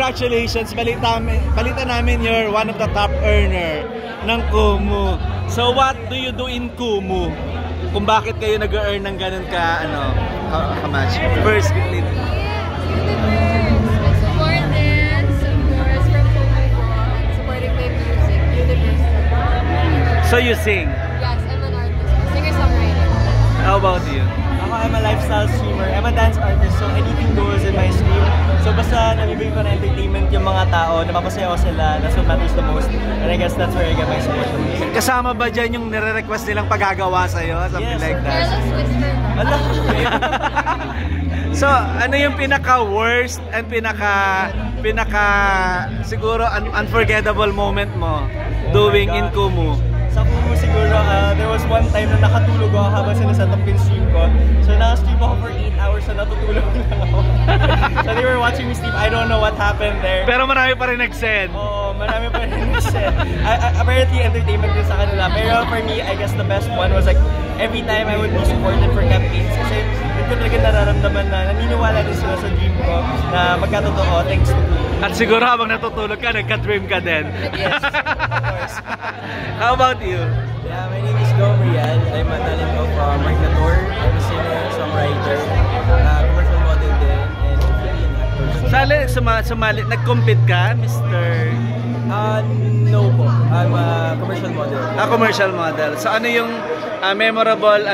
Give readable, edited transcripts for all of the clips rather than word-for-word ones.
congratulations. Palitan namin you're one of the top earner ng Kumu. So what do you do in Kumu? Kung bakit kayo nag-earn ng ganun ka, how much? First, so you sing? Yes, I'm an artist. Singer-songwriter. How about you? I'm a lifestyle streamer. I'm a dance artist, so anything goes in my stream. So basta nabibigay ko na entertainment yung mga tao, napapasaya ko sila, that's what matters the most. And I guess that's where I get my support from. Kasama ba dyan yung nire-request nilang paggagawa sa'yo? Something like that? Careless whisper. Ala! So, ano yung pinaka-worst and siguro unforgettable moment mo doing in Kumu? Sa Kumu siguro, there was one time na nakatulog ako habang sinaset up yung stream ko. So naka-stream ako for 8 hours na natutulog lang ako. So they were watching me sleep. I don't know what happened there. Pero marami pa rin nag-send. Oo, marami pa rin nag-send. Apparently entertainment din sa kanila. Pero for me, I guess the best one was like every time I would be supported for campaigns. Kasi yun ko talaga nararamdaman na naniniwala din sila sa dream ko na magkatotoo thanks to Kumu. At siguro habang natutulog ka, nagka-dream ka din. Yes, of course. How about you? Yeah, my name is Dom Rial. I'm a talent of Markador. I'm a singer, songwriter, commercial model din, and hopefully an actor. Nag-compete ka, Mr.? No po. I'm a commercial model. Commercial model. So ano yung memorable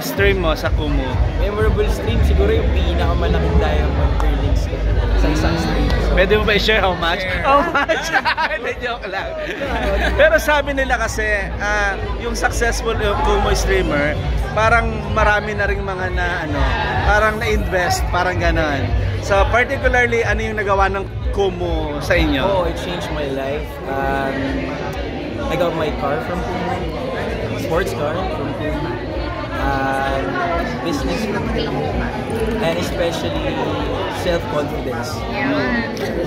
stream mo sa Kumu? Memorable stream, siguro yung pinakamalaking diamond curlings ko sa isang stream. Pwede mo ba i-share how much? How much? Hindi, joke lang. Pero sabi nila kasi, yung successful Kumu streamer, parang marami na rin mga parang na-invest, parang ganon. So particularly, ano yung nagawa ng Kumu sa inyo? Oh, it changed my life. I got my car from Kumu, sports car from Kumu, business from Kumu, and especially self-confidence.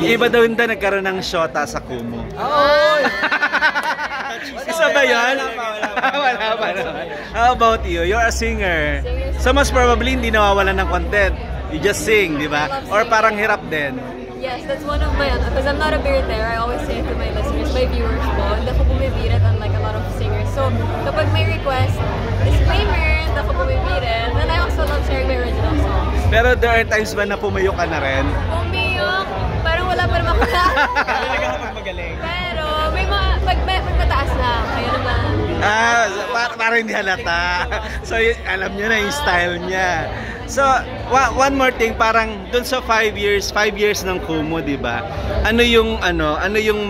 Yung iba daw hindi nagkaroon ng shota sa Kumu. Oh! Isa ba yan? Wala pa naman. How about you? You're a singer. So most probably hindi nawawalan ng content. You just sing, di ba? Or parang hirap din. Yes, that's one of my, because I'm not a beer there, I always say to my listeners, my viewers po, hindi ako bumibirit unlike a lot of singers. So, kapag may request, disclaimer, hindi ako bumibirit, and I also love sharing my original songs. Pero there are times ba na pumayo ka na rin? Pumiyok, parang wala pa naman ako. Talaga kapag magaling. Pero, may mga, pag mataas na, kaya naman. Parang hindi halata. So, alam niyo na yung style niya. So, one more thing, parang dun sa 5 years ng Kumu, di ba? Ano yung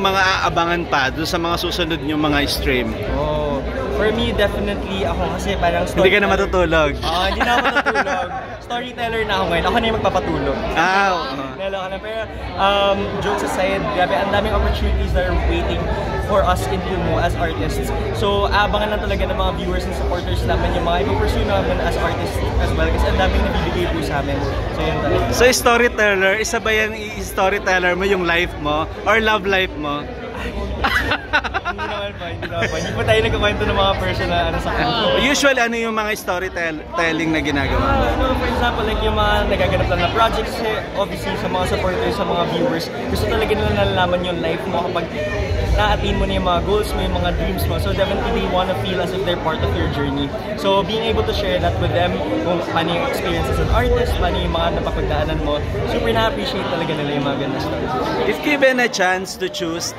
mga aabangan pa dun sa mga susunod yung mga stream? Oh, for me, definitely ako kasi parang Hindi ka na matutulog. Hindi na ako matutulog. Storyteller na ako ngayon. Ako na yung magpapatulog. Nalo ka na. Pero, jokes aside, grabe, ang daming opportunities that are waiting for us in Kumu as artists. So, abangan lang talaga ng mga viewers and supporters namin yung mga ipapursue namin as artists as well. Kasi ang daming nabibigay po sa amin. So, yun talaga. So, storyteller, isa ba yung storyteller mo yung life mo? Or love life mo? Hindi naman po. Hindi po tayo nagkakwento ng mga person na sa Kumu. Usually, ano yung mga storytelling na ginagawa? For example, like yung mga nagaganap lang na projects, obviously sa mga supporters, sa mga viewers, gusto talaga nila nalalaman yung life mo kapag na-attain mo na yung mga goals mo, yung mga dreams mo. So definitely they want to feel as if they're part of your journey. So being able to share that with them, kung paano yung experience as an artist, paano yung mga napapagdaanan mo, super na-appreciate talaga nila yung mga ganda stories. If given a chance to choose,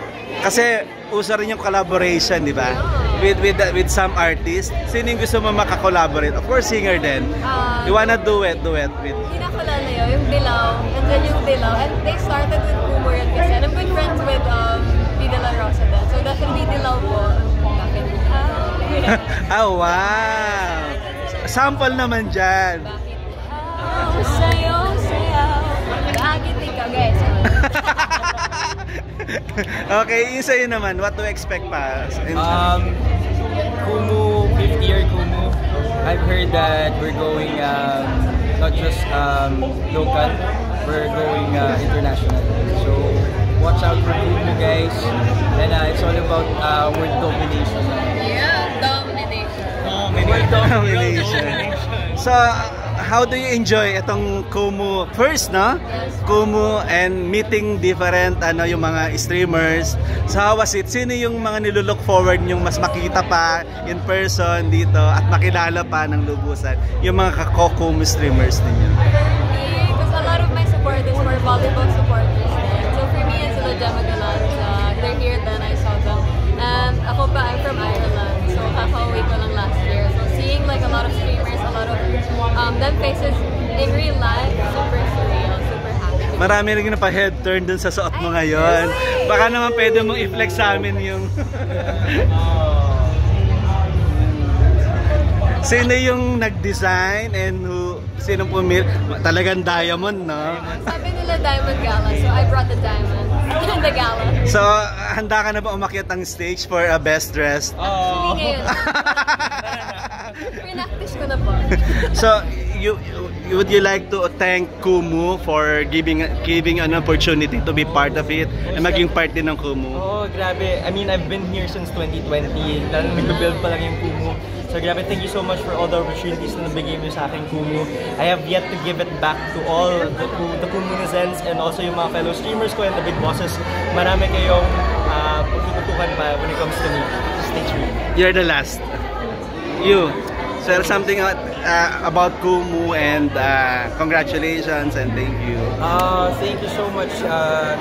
kasi uso rin yung collaboration, di ba? With some artists, sino yung gusto mo makakollaborate? Of course, singer din. You wanna duet with? Hindi na ko lalayo, yung Dilaw, and then yung Dilaw, and they started with Kumu yan kasi. And I'm good friends with P. De La Rosa din. So definitely Dilaw po. Bakit? Oh, wow! Sample naman dyan. Bakit? Sayo, sayaw. Bakit ikaw, guys? Okay, yung sa'yo naman, what to expect pa? Kumu, 5th year Kumu. I've heard that we're going not just local, we're going international. So watch out for Kumu, guys. And it's all about world domination. Yeah, domination. Domination. So, how do you enjoy itong Kumu first, no? Kumu and meeting different yung mga streamers. So how was it? Sino yung mga nilulook forward yung mas makita pa in person dito at makilala pa ng lubusan? Yung mga Kumu streamers ninyo. Because a lot of my supporters were volleyball supporters then. So for me, it's a Gemma Galante. They're here then, I saw them. And ako pa, I'm from Ireland. So kakauwi ko lang last year. So seeing like a lot of streamers, a lot of them faces in real life, super surreal, super happy. Marami rin na pa-head turn dun sa suot mo ngayon. Baka naman pwede mong i-flex sa amin yung... Sino yung nag-design and sino pumili? Talagang diamond, no? Sabi nila diamond gala, so I brought the diamond in the gala. So, handa ka na ba umakyat ang stage for a best dressed? Actually, ngayon. Pinaktish ko na po. So, would you like to thank Kumu for giving an opportunity to be part of it and maging part din ng Kumu? Oh, grabe. I mean, I've been here since 2020. Nag-build pa lang yung Kumu. So grabe, thank you so much for all the opportunities na nabigay mo sa akin, Kumu. I have yet to give it back to all the Kumunizens and also yung mga fellow streamers ko and the big bosses. Marami kayong pagtutukan pa when it comes to me. Stay tuned. You're the last. You, share something about Kumu and congratulations and thank you. Thank you so much,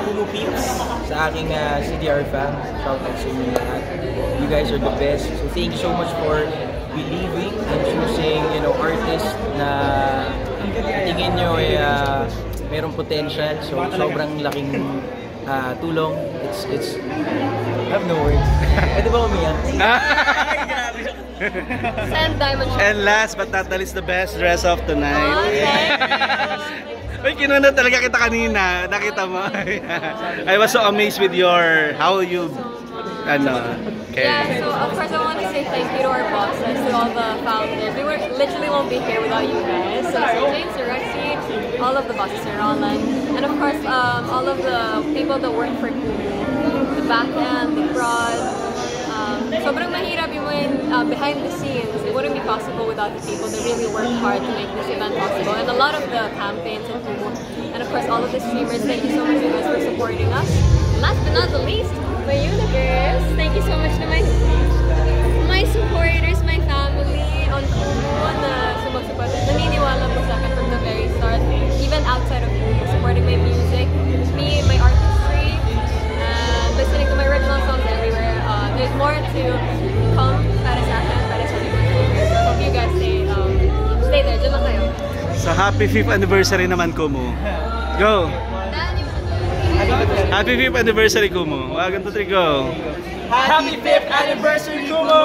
Kumu peeps, sa aking CDR fan. Shout out sa inyo lahat. You guys are the best. So thank you so much for believing and choosing, artists na tingin nyo ay merong potential. So sobrang laking tulong. It's I have no words. Pwede ba umiyak? Send diamond shot. And last but not the least, the best dress of tonight. Okay. Uy, kinuna talaga kita kanina. Nakita mo. I was so amazed with how you okay. Yeah, so of course I want to say thank you to our bosses, to all the founders. We literally won't be here without you guys. So James, Rexy, all of the bosses, Sir Roland, and of course all of the people that work for Kumu, the back end, the prod. Sobrang mahirap yung behind the scenes. It wouldn't be possible without the people that really work hard to make this event possible. And a lot of the campaigns and Kumu, and of course all of the streamers. Thank you so much, you guys, for supporting us. And last but not the least, my universe. Thank you so much to my supporters, my family on Kumu na sumusupport. Naniniwala po sa akin from the very start, even outside of Kumu, supporting my music, me, my artistry, and listening to my original songs everywhere. There's more to come para sa akin, para sa mga streamers. So I hope you guys stay there. Diyan lang kayo. So happy 5th anniversary naman, Kumu. Go! Happy 5th Happy 5th anniversary, Kumu. 1, 2, 3, go! Happy 5th anniversary, Kumu!